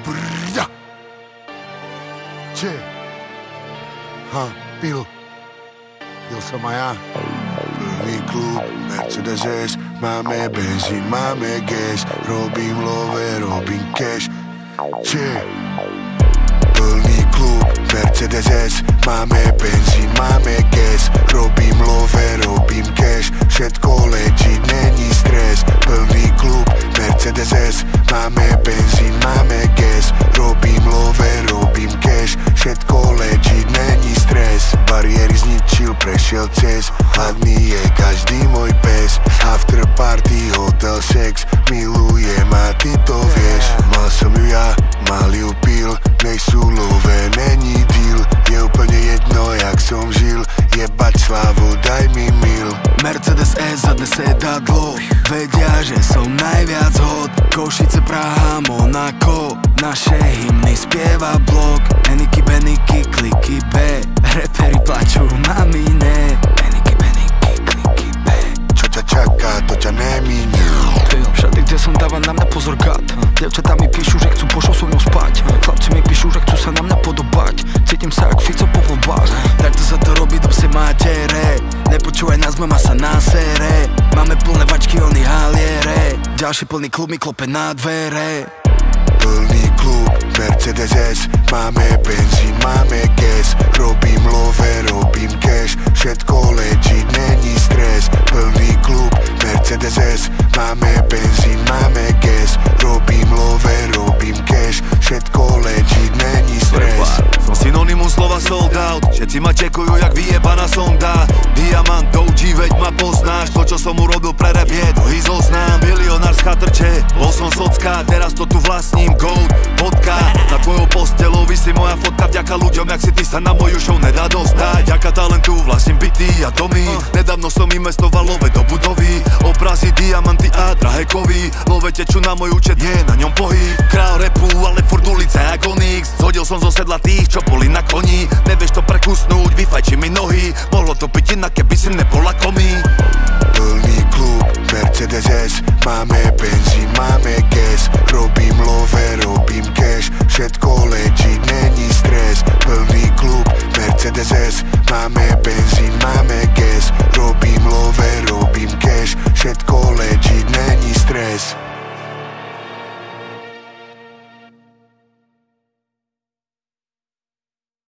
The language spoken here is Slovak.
Brďa. Če? Pil som aj ja. Plný klub, Mercedes S, máme benzín, máme gas, robím love, robím cash. Če? Plný klub, Mercedes S, máme benzín, máme gas, robím love, robím cash. Všetko legit, není stres. Plný klub, Mercedes S, máme benzín, máme gas, robím love, robím cash. Všetko legit, není stres. Bariéry zničil, prešiel cez. Hladný je každý môj pes. After party, hotel, sex, milujem a ty to vieš. Mal som ju ja, mal ju pil, nejsú love, není deal. Je úplne jedno, jak som žil, jebať slavu, daj mi mil. Mercedes S, zadné sedadlo, vedia, že som najviac hot. Košice, Praha, Monako, naše hymny spieva blok. Eniky, Beniky, kliky B, reperi plačú, mami ne. Eniky, Beniky, kliky B. Čo ťa čaká, to ťa neminie. Všade, kde som, dáva na mňa pozor gat. Dievčatá mi píšu, že chcú pošou so mnou spať. Chlapci mi píšu, že chcú sa na mňa podobať. Cítim sa jak Fico po voľbách. Takto sa to robí do pse matere. Nepočúvaj nás, mama sa na sere. Máme plné vačky, oni haliere. Ďalší plný klub mi klope na dvere. Plný klub, Mercedes S, máme benzín, máme gas, robím love, robím cash. Všetko legit, není stres. Plný klub, Mercedes S, máme benzín, máme gas, robím love, robím cash. Všetko legit, není stres. Som synonymum slova sold out, všetci ma čekujú jak vyjebaná sonda. Diamant doučí, veď ma poznáš, to čo som urobil pre rap je dlhý zoznam. Milionárska trče, bol som socka, teraz to tu vlastním. Gold, vodka, na tvojou postelou visí moja fotka. Vďaka ľuďom, jak si ty sa na moju show nedá dostať. Vďaka talentu vlastním byty a domy. Nedávno som investoval love do budovy. Obrazy, diamanty a drahé kovy. Love tečú na môj účet, je na ňom pohyb. Král repu, ale furt ulice jak Onyx. Zhodil som zo sedla tých, čo boli na koni. Nevieš to prekusnúť, vyfajči mi nohy. Mohlo to byť inak, keby si nebola komí. Plný klub, Mercedes S, máme benzín, máme gas, robím love, robím cash. Všetko legit, není stres. Plný klub, Mercedes S, máme benzín, máme